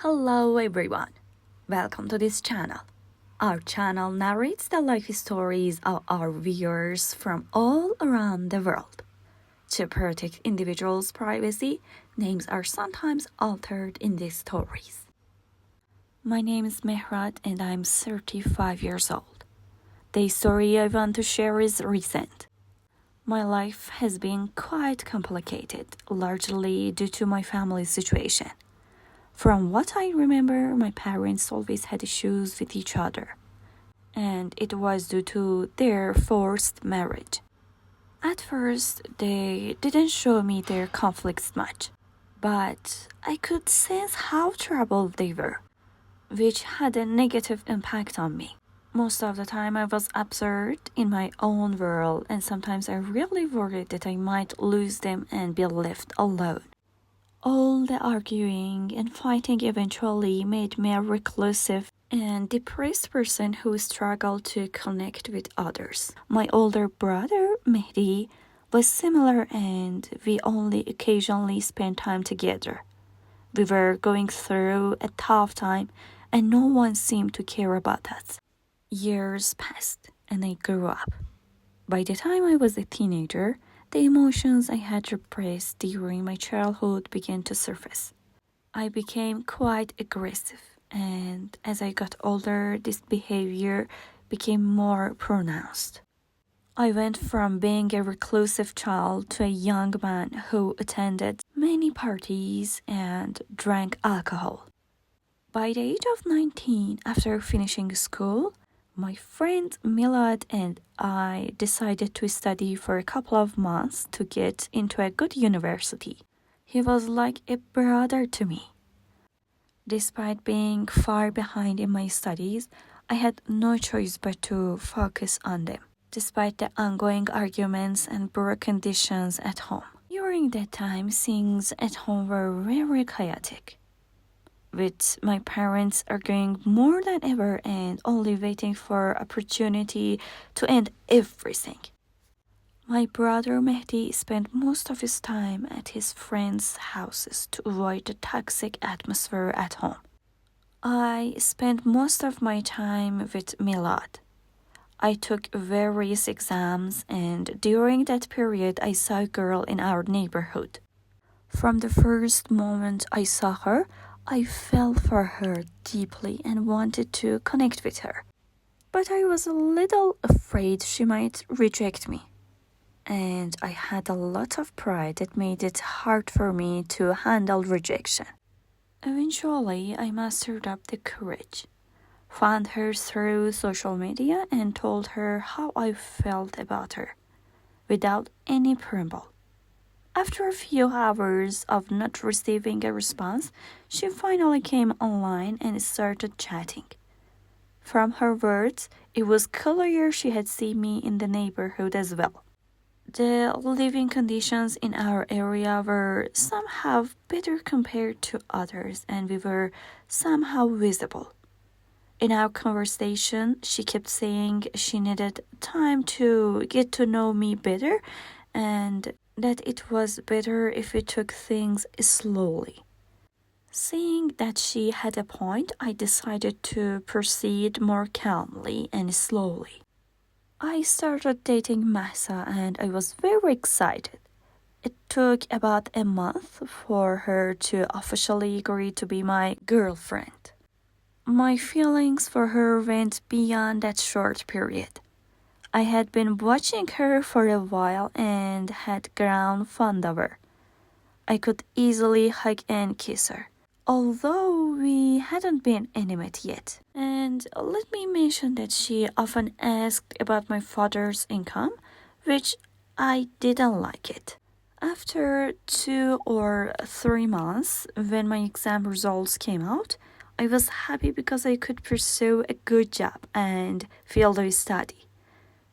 Hello everyone, welcome to this channel. Our channel narrates the life stories of our viewers from all around the world. To protect individuals' privacy, names are sometimes altered in these stories. My name is Mehrat and I'm 35 years old. The story I want to share is recent. My life has been quite complicated, largely due to my family's situation. From what I remember, my parents always had issues with each other, and it was due to their forced marriage. At first, they didn't show me their conflicts much, but I could sense how troubled they were, which had a negative impact on me. Most of the time, I was absorbed in my own world, and sometimes I really worried that I might lose them and be left alone. All the arguing and fighting eventually made me a reclusive and depressed person who struggled to connect with others. My older brother, Mehdi, was similar and we only occasionally spent time together. We were going through a tough time and no one seemed to care about us. Years passed and I grew up. By the time I was a teenager, the emotions I had repressed during my childhood began to surface. I became quite aggressive, and as I got older, this behavior became more pronounced. I went from being a reclusive child to a young man who attended many parties and drank alcohol. By the age of 19, after finishing school, my friend Milad and I decided to study for a couple of months to get into a good university. He was like a brother to me. Despite being far behind in my studies, I had no choice but to focus on them, despite the ongoing arguments and poor conditions at home. During that time, things at home were very chaotic, with my parents arguing more than ever and only waiting for opportunity to end everything. My brother Mehdi spent most of his time at his friends' houses to avoid the toxic atmosphere at home. I spent most of my time with Milad. I took various exams and during that period I saw a girl in our neighborhood. From the first moment I saw her, I fell for her deeply and wanted to connect with her. But I was a little afraid she might reject me. And I had a lot of pride that made it hard for me to handle rejection. Eventually, I mustered up the courage, found her through social media and told her how I felt about her, without any preamble. After a few hours of not receiving a response, she finally came online and started chatting. From her words, it was clear she had seen me in the neighborhood as well. The living conditions in our area were somehow better compared to others, and we were somehow visible. In our conversation, she kept saying she needed time to get to know me better and that it was better if we took things slowly. Seeing that she had a point, I decided to proceed more calmly and slowly. I started dating Mahsa and I was very excited. It took about a month for her to officially agree to be my girlfriend. My feelings for her went beyond that short period. I had been watching her for a while and had grown fond of her. I could easily hug and kiss her, although we hadn't been intimate yet. And let me mention that she often asked about my father's income, which I didn't like it. After 2 or 3 months, when my exam results came out, I was happy because I could pursue a good job and field of study.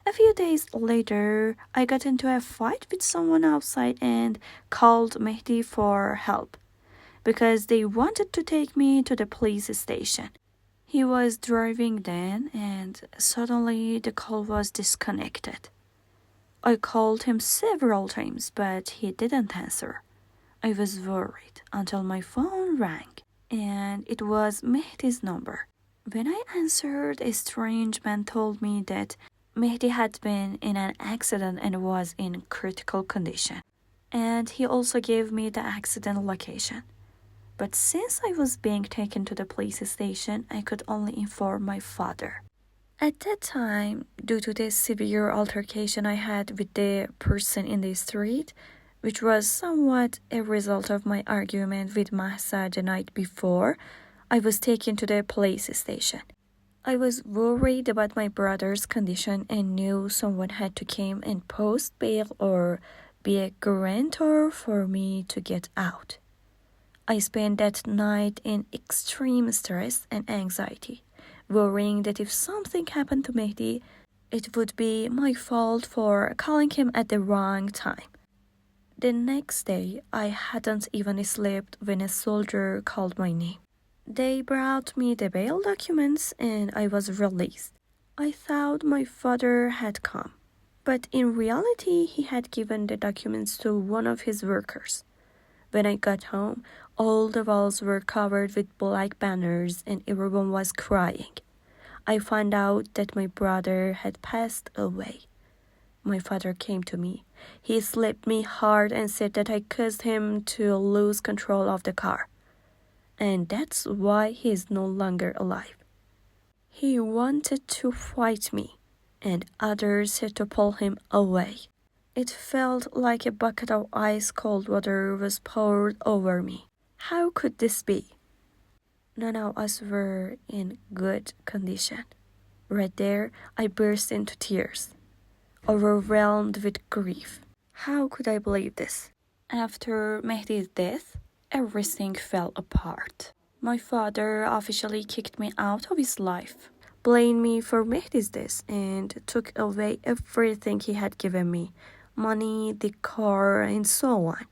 A few days later, I got into a fight with someone outside and called Mehdi for help because they wanted to take me to the police station. He was driving then and suddenly the call was disconnected. I called him several times but he didn't answer. I was worried until my phone rang. and it was Mehdi's number. When I answered, a strange man told me that Mehdi had been in an accident and was in critical condition. And he also gave me the accident location. But since I was being taken to the police station, I could only inform my father. At that time, due to the severe altercation I had with the person in the street, which was somewhat a result of my argument with Mahsa the night before, I was taken to the police station. I was worried about my brother's condition and knew someone had to come and post bail or be a guarantor for me to get out. I spent that night in extreme stress and anxiety, worrying that if something happened to Mehdi, it would be my fault for calling him at the wrong time. The next day, I hadn't even slept when a soldier called my name. They brought me the bail documents and I was released. I thought my father had come, but in reality, he had given the documents to one of his workers. When I got home, all the walls were covered with black banners and everyone was crying. I found out that my brother had passed away. My father came to me. He slapped me hard and said that I caused him to lose control of the car. And that's why he is no longer alive. He wanted to fight me, and others had to pull him away. It felt like a bucket of ice-cold water was poured over me. How could this be? None of us were in good condition. Right there, I burst into tears, overwhelmed with grief. How could I believe this? After Mehdi's death, everything fell apart. My father officially kicked me out of his life, blamed me for Mehdi's death, and took away everything he had given me, money, the car, and so on.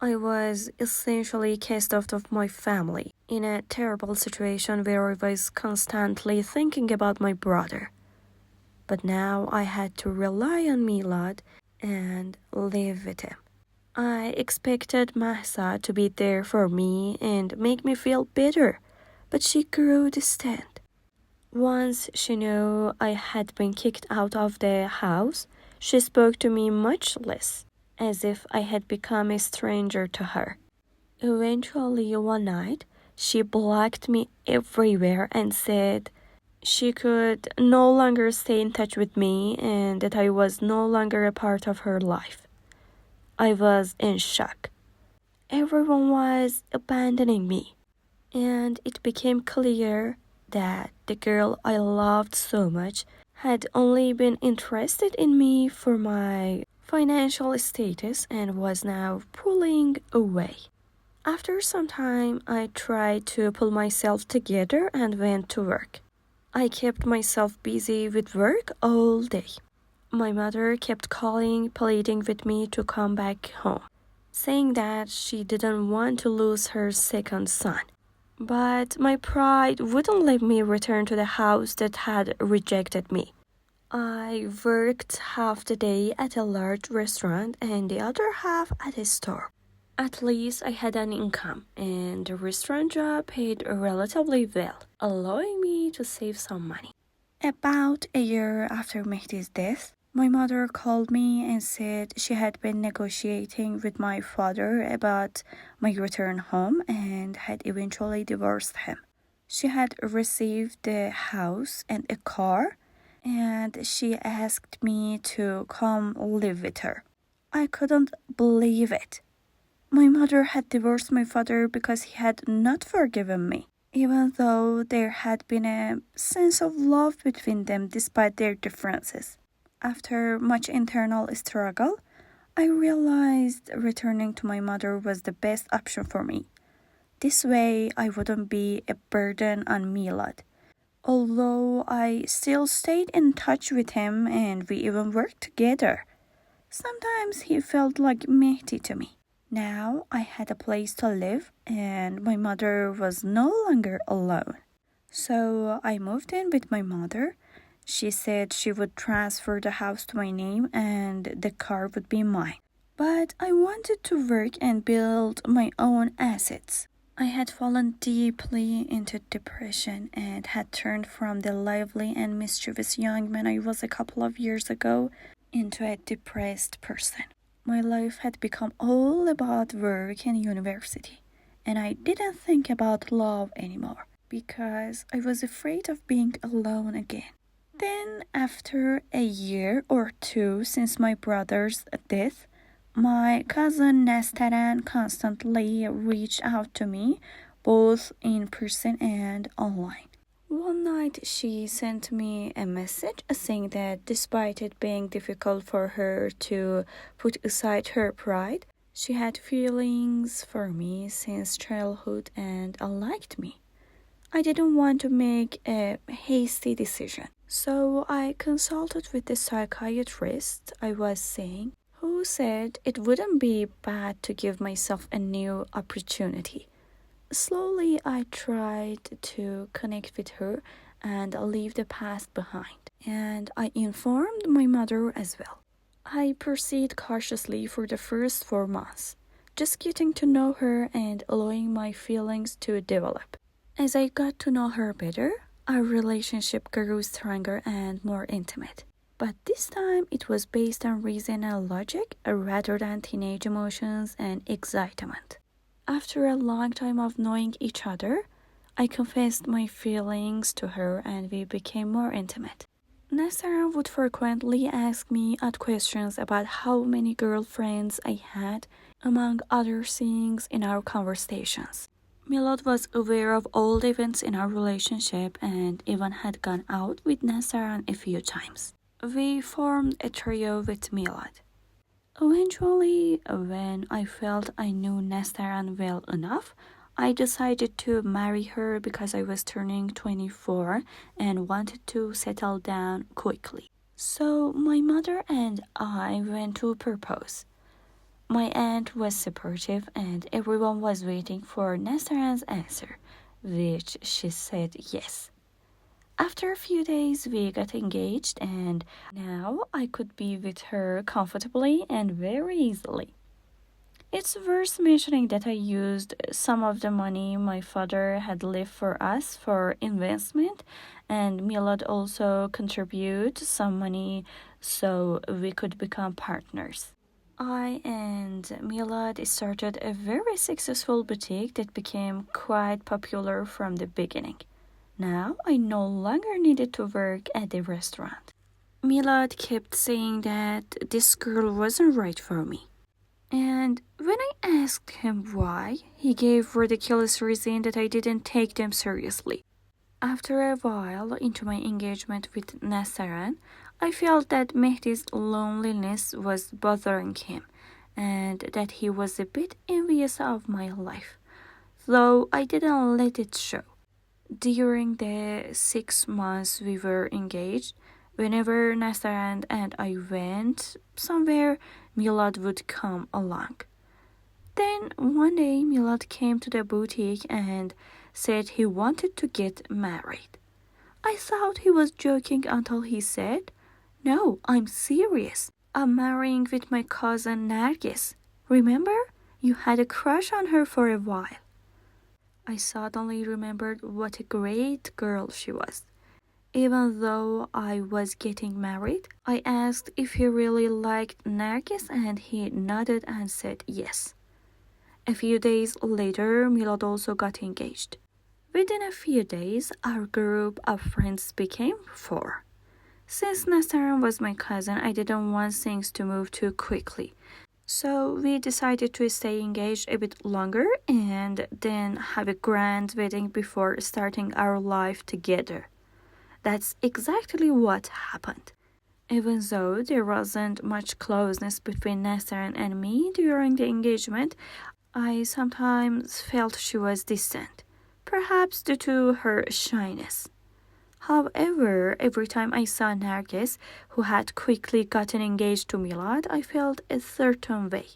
I was essentially cast out of my family, in a terrible situation where I was constantly thinking about my brother. But now I had to rely on Milad and live with him. I expected Mahsa to be there for me and make me feel better, but she grew distant. Once she knew I had been kicked out of the house, she spoke to me much less, as if I had become a stranger to her. Eventually, one night, she blocked me everywhere and said she could no longer stay in touch with me and that I was no longer a part of her life. I was in shock. Everyone was abandoning me, and it became clear that the girl I loved so much had only been interested in me for my financial status and was now pulling away. After some time, I tried to pull myself together and went to work. I kept myself busy with work all day. My mother kept calling, pleading with me to come back home, saying that she didn't want to lose her second son. But my pride wouldn't let me return to the house that had rejected me. I worked half the day at a large restaurant and the other half at a store. At least I had an income, and the restaurant job paid relatively well, allowing me to save some money. About a year after Mehdi's death, my mother called me and said she had been negotiating with my father about my return home and had eventually divorced him. She had received the house and a car, and she asked me to come live with her. I couldn't believe it. My mother had divorced my father because he had not forgiven me, even though there had been a sense of love between them despite their differences. After much internal struggle, I realized returning to my mother was the best option for me. This way, I wouldn't be a burden on Milad. Although I still stayed in touch with him and we even worked together. Sometimes he felt like Mehdi to me. Now I had a place to live and my mother was no longer alone. So I moved in with my mother. She said she would transfer the house to my name and the car would be mine. But I wanted to work and build my own assets. I had fallen deeply into depression and had turned from the lively and mischievous young man I was a couple of years ago into a depressed person. My life had become all about work and university, and I didn't think about love anymore because I was afraid of being alone again. Then, after a year or two since my brother's death, my cousin Nestaran constantly reached out to me, both in person and online. One night she sent me a message saying that despite it being difficult for her to put aside her pride, she had feelings for me since childhood and liked me. I didn't want to make a hasty decision, so I consulted with the psychiatrist I was seeing, who said it wouldn't be bad to give myself a new opportunity. Slowly, I tried to connect with her and leave the past behind, and I informed my mother as well. I proceeded cautiously for the first 4 months, just getting to know her and allowing my feelings to develop. As I got to know her better, our relationship grew stronger and more intimate. But this time it was based on reason and logic rather than teenage emotions and excitement. After a long time of knowing each other, I confessed my feelings to her and we became more intimate. Nasara would frequently ask me odd questions about how many girlfriends I had, among other things in our conversations. Milad was aware of all the events in our relationship and even had gone out with Nasaran a few times. We formed a trio with Milad. Eventually, when I felt I knew Nasaran well enough, I decided to marry her because I was turning 24 and wanted to settle down quickly. So my mother and I went to propose. My aunt was supportive and everyone was waiting for Nasaran's answer, which she said yes. After a few days, we got engaged and now I could be with her comfortably and very easily. It's worth mentioning that I used some of the money my father had left for us for investment, and Milad also contributed some money so we could become partners. I and Milad started a very successful boutique that became quite popular from the beginning. Now I no longer needed to work at the restaurant. Milad kept saying that this girl wasn't right for me. And when I asked him why, he gave ridiculous reason that I didn't take them seriously. After a while into my engagement with Nasaran, I felt that Mehdi's loneliness was bothering him and that he was a bit envious of my life, though I didn't let it show. During the 6 months we were engaged, whenever Nasaran and I went somewhere, Milad would come along. Then one day Milad came to the boutique and said he wanted to get married. I thought he was joking until he said, "No, I'm serious. I'm marrying with my cousin Nargis. Remember? You had a crush on her for a while." I suddenly remembered what a great girl she was. Even though I was getting married, I asked if he really liked Nargis and he nodded and said yes. A few days later, Milad also got engaged. Within a few days, our group of friends became 4. Since Nasaran was my cousin, I didn't want things to move too quickly. So we decided to stay engaged a bit longer and then have a grand wedding before starting our life together. That's exactly what happened. Even though there wasn't much closeness between Nasaran and me during the engagement, I sometimes felt she was distant, perhaps due to her shyness. However, every time I saw Nargis, who had quickly gotten engaged to Milad, I felt a certain way.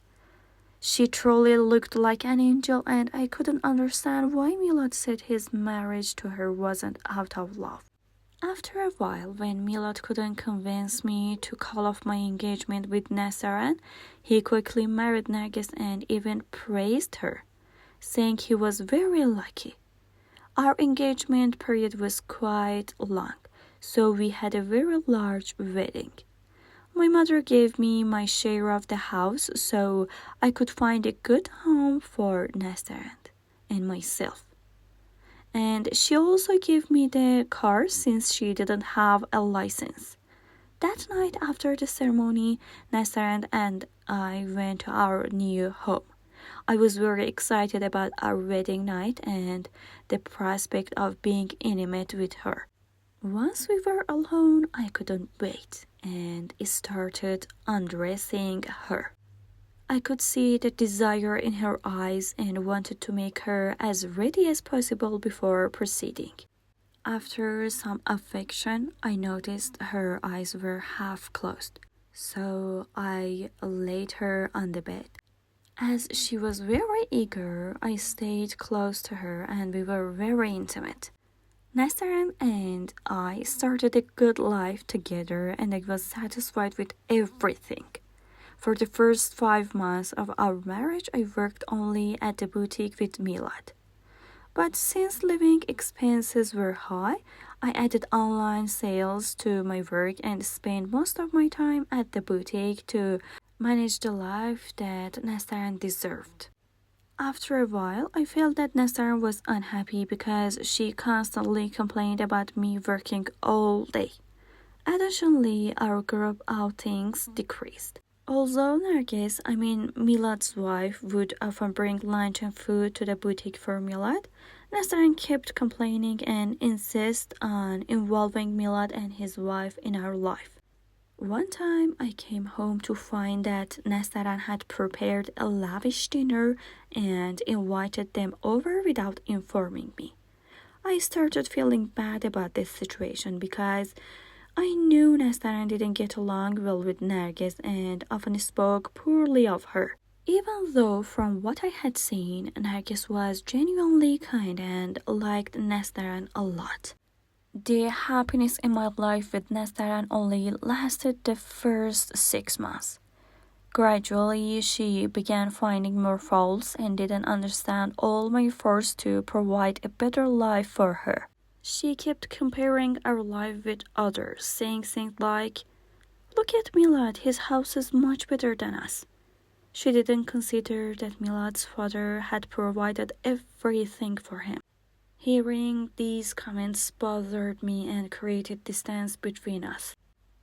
She truly looked like an angel, and I couldn't understand why Milad said his marriage to her wasn't out of love. After a while, when Milad couldn't convince me to call off my engagement with Nasaran, he quickly married Nargis and even praised her, saying he was very lucky. Our engagement period was quite long, so we had a very large wedding. My mother gave me my share of the house so I could find a good home for Nestor and myself. And she also gave me the car since she didn't have a license. That night after the ceremony, Nestor and I went to our new home. I was very excited about our wedding night and the prospect of being intimate with her. Once we were alone, I couldn't wait and started undressing her. I could see the desire in her eyes and wanted to make her as ready as possible before proceeding. After some affection, I noticed her eyes were half closed, so I laid her on the bed. As she was very eager, I stayed close to her and we were very intimate. Nestor and I started a good life together and I was satisfied with everything. For the first 5 months of our marriage, I worked only at the boutique with Milad. But since living expenses were high, I added online sales to my work and spent most of my time at the boutique to manage the life that Nestor deserved. After a while, I felt that Nestor was unhappy because she constantly complained about me working all day. Additionally, our group outings decreased. Although Milad's wife, would often bring lunch and food to the boutique for Milad, Nestor kept complaining and insisted on involving Milad and his wife in our life. One time I came home to find that Nestor had prepared a lavish dinner and invited them over without informing me. I started feeling bad about this situation because I knew Nestor didn't get along well with Nergis and often spoke poorly of her. Even though from what I had seen, Nergis was genuinely kind and liked Nestor a lot. The happiness in my life with Nestor only lasted the first 6 months. Gradually, she began finding more faults and didn't understand all my efforts to provide a better life for her. She kept comparing our life with others, saying things like, "Look at Milad, his house is much better than us." She didn't consider that Milad's father had provided everything for him. Hearing these comments bothered me and created distance between us.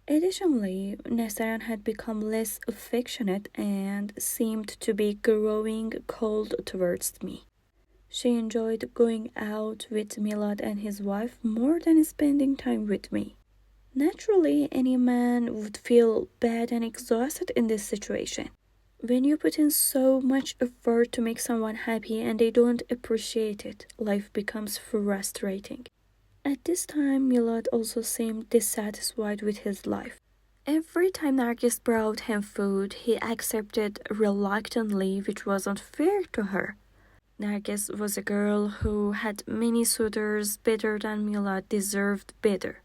Additionally, Nestor had become less affectionate and seemed to be growing cold towards me. She enjoyed going out with Milad and his wife more than spending time with me. Naturally, any man would feel bad and exhausted in this situation. When you put in so much effort to make someone happy and they don't appreciate it, life becomes frustrating. At this time, Milad also seemed dissatisfied with his life. Every time Nargis brought him food, he accepted reluctantly, which wasn't fair to her. Nargis was a girl who had many suitors better than Milad deserved better.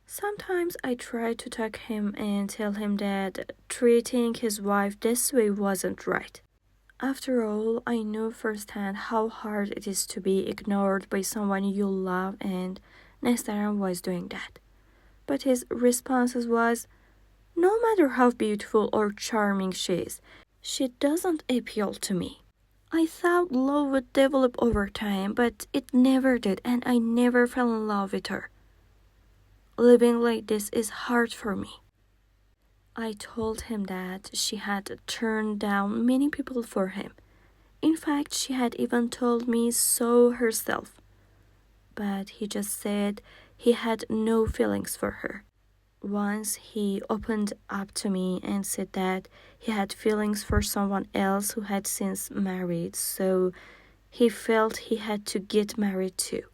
Sometimes I tried to talk him and tell him that treating his wife this way wasn't right. After all, I knew firsthand how hard it is to be ignored by someone you love, and Nestor was doing that. But his response was, "No matter how beautiful or charming she is, she doesn't appeal to me." I thought love would develop over time, but it never did, and I never fell in love with her. Living like this is hard for me. I told him that she had turned down many people for him. In fact, she had even told me so herself. But he just said he had no feelings for her. Once he opened up to me and said that he had feelings for someone else who had since married, so he felt he had to get married too.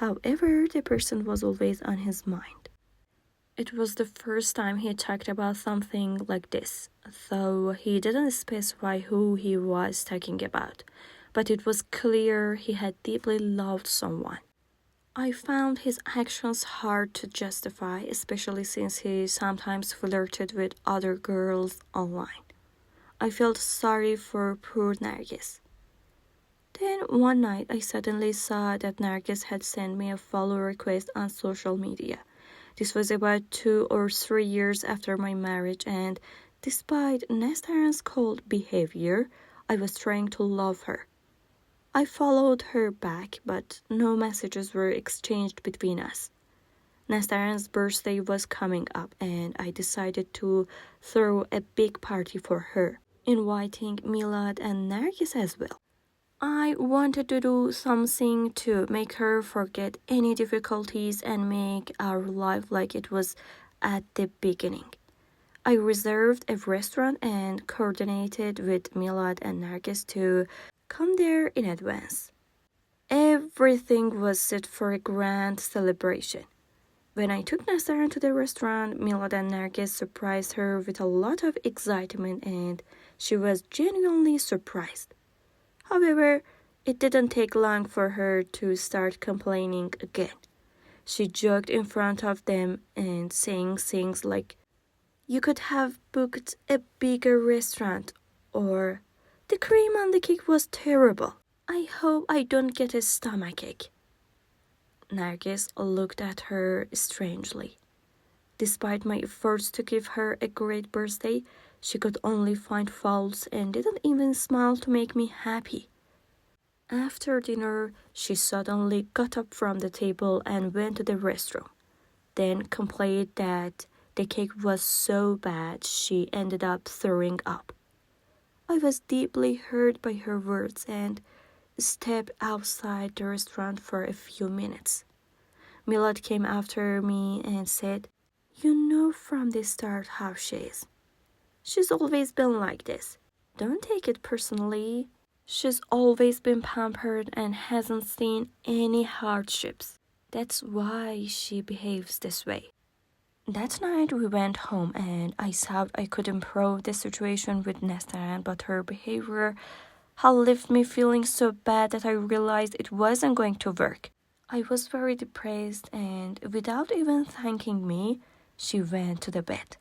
However, the person was always on his mind. It was the first time he talked about something like this, though he didn't specify who he was talking about, but it was clear he had deeply loved someone. I found his actions hard to justify, especially since he sometimes flirted with other girls online. I felt sorry for poor Nargis. Then one night I suddenly saw that Nargis had sent me a follow request on social media. This was about 2 or 3 years after my marriage, and despite Nestaran's cold behavior, I was trying to love her. I followed her back, but no messages were exchanged between us. Nestaran's birthday was coming up, and I decided to throw a big party for her, inviting Milad and Nargis as well. I wanted to do something to make her forget any difficulties and make our life like it was at the beginning. I reserved a restaurant and coordinated with Milad and Nargis to come there in advance. Everything was set for a grand celebration. When I took Nastaran to the restaurant, Milad and Nargis surprised her with a lot of excitement, and she was genuinely surprised. However, it didn't take long for her to start complaining again. She joked in front of them and saying things like, "You could have booked a bigger restaurant," or "The cream on the cake was terrible. I hope I don't get a stomachache." Nargis looked at her strangely. Despite my efforts to give her a great birthday, she could only find faults and didn't even smile to make me happy. After dinner, she suddenly got up from the table and went to the restroom, then complained that the cake was so bad she ended up throwing up. I was deeply hurt by her words and stepped outside the restaurant for a few minutes. Milad came after me and said, "You know from the start how she is. She's always been like this. Don't take it personally. She's always been pampered and hasn't seen any hardships. That's why she behaves this way." That night we went home and I thought I could improve the situation with Nestaran, but her behavior had left me feeling so bad that I realized it wasn't going to work. I was very depressed, and without even thanking me, she went to the bed.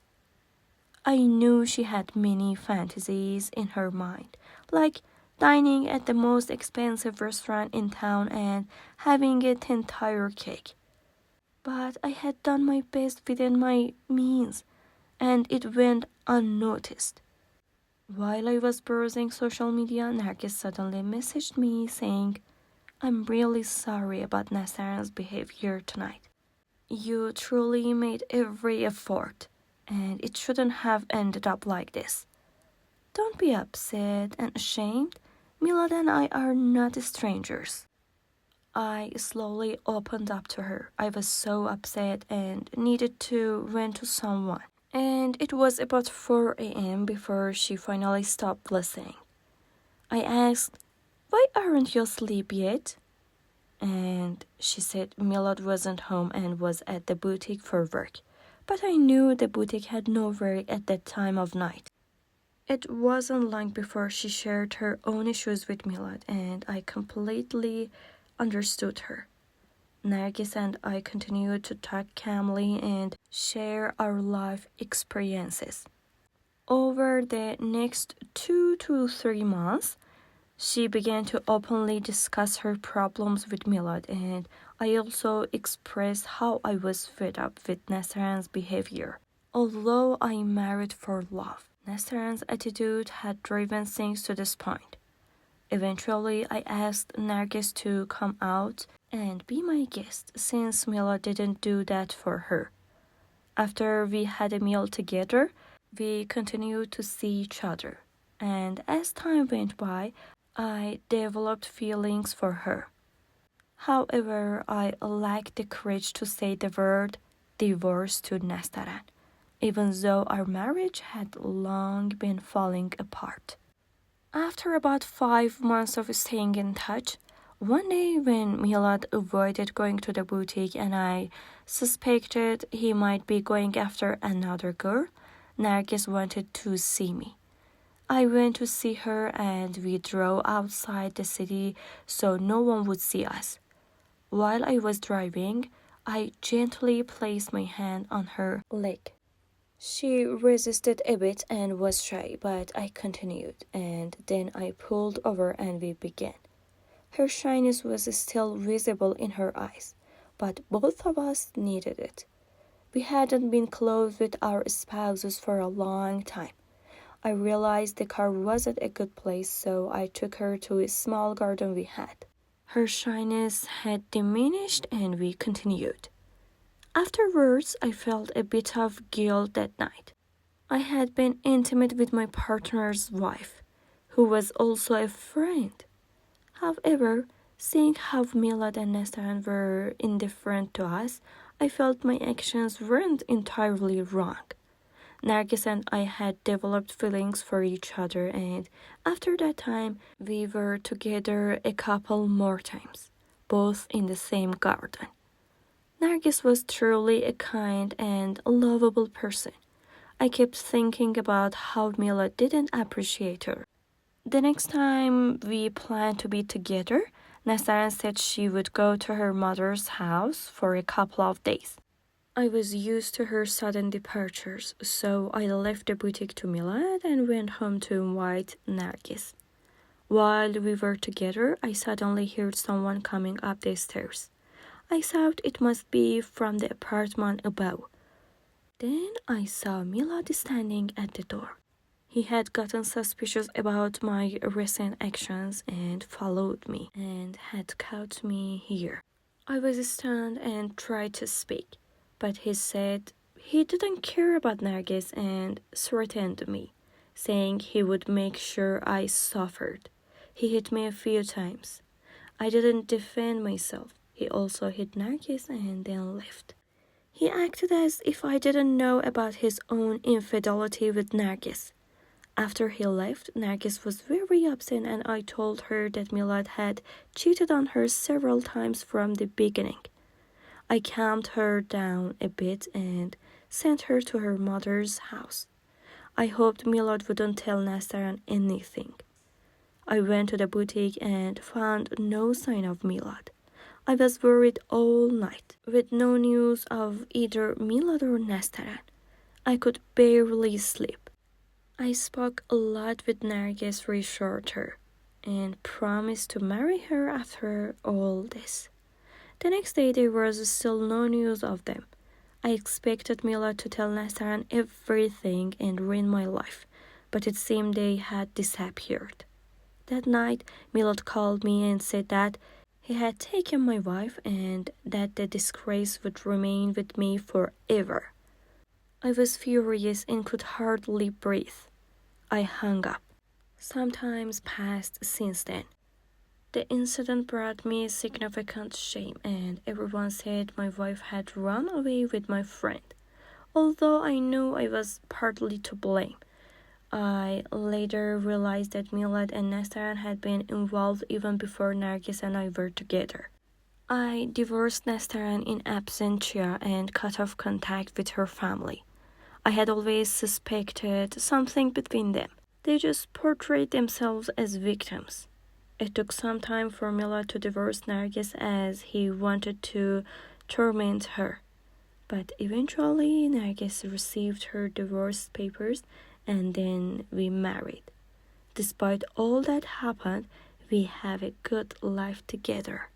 I knew she had many fantasies in her mind, like dining at the most expensive restaurant in town and having an entire cake. But I had done my best within my means, and it went unnoticed. While I was browsing social media, Nargis suddenly messaged me saying, "I'm really sorry about Nasaran's behavior tonight. You truly made every effort, and it shouldn't have ended up like this. Don't be upset and ashamed. Milad and I are not strangers." I slowly opened up to her. I was so upset and needed to vent to someone. And it was about 4 a.m. before she finally stopped listening. I asked, "Why aren't you asleep yet?" And she said Milad wasn't home and was at the boutique for work. But I knew the boutique had no work at that time of night. It wasn't long before she shared her own issues with Milad, and I completely understood her. Nargis and I continued to talk calmly and share our life experiences. Over the next 2 to 3 months, she began to openly discuss her problems with Milad, and I also expressed how I was fed up with Nastaran's behavior. Although I married for love, Nastaran's attitude had driven things to this point. Eventually, I asked Nargis to come out and be my guest, since Milad didn't do that for her. After we had a meal together, we continued to see each other, and as time went by, I developed feelings for her. However, I lacked the courage to say the word divorce to Nastaran, even though our marriage had long been falling apart. After about 5 months of staying in touch, one day when Milad avoided going to the boutique and I suspected he might be going after another girl, Nargis wanted to see me. I went to see her and we drove outside the city so no one would see us. While I was driving, I gently placed my hand on her leg. She resisted a bit and was shy, but I continued, and then I pulled over and we began. Her shyness was still visible in her eyes, but both of us needed it. We hadn't been close with our spouses for a long time. I realized the car wasn't a good place, so I took her to a small garden we had. Her shyness had diminished and we continued. Afterwards, I felt a bit of guilt that night. I had been intimate with my partner's wife, who was also a friend. However, seeing how Milad and Nestan were indifferent to us, I felt my actions weren't entirely wrong. Nargis and I had developed feelings for each other, and after that time, we were together a couple more times, both in the same garden. Nargis was truly a kind and lovable person. I kept thinking about how Mila didn't appreciate her. The next time we planned to be together, Nastaran said she would go to her mother's house for a couple of days. I was used to her sudden departures, so I left the boutique to Milad and went home to invite Nargis. While we were together, I suddenly heard someone coming up the stairs. I thought it must be from the apartment above. Then I saw Milad standing at the door. He had gotten suspicious about my recent actions and followed me and had caught me here. I was stunned and tried to speak, but he said he didn't care about Nargis and threatened me, saying he would make sure I suffered. He hit me a few times. I didn't defend myself. He also hit Nargis and then left. He acted as if I didn't know about his own infidelity with Nargis. After he left, Nargis was very upset and I told her that Milad had cheated on her several times from the beginning. I calmed her down a bit and sent her to her mother's house. I hoped Milad wouldn't tell Nastaran anything. I went to the boutique and found no sign of Milad. I was worried all night, with no news of either Milad or Nastaran. I could barely sleep. I spoke a lot with Nargis, reassured her, and promised to marry her after all this. The next day there was still no news of them. I expected Milad to tell Nastaran everything and ruin my life, but it seemed they had disappeared. That night, Milad called me and said that he had taken my wife and that the disgrace would remain with me forever. I was furious and could hardly breathe. I hung up. Some time passed since then. The incident brought me significant shame, and everyone said my wife had run away with my friend. Although I knew I was partly to blame, I later realized that Milad and Nastaran had been involved even before Nargis and I were together. I divorced Nastaran in absentia and cut off contact with her family. I had always suspected something between them. They just portrayed themselves as victims. It took some time for Milad to divorce Nargis as he wanted to torment her. But eventually Nargis received her divorce papers and then we married. Despite all that happened, we have a good life together.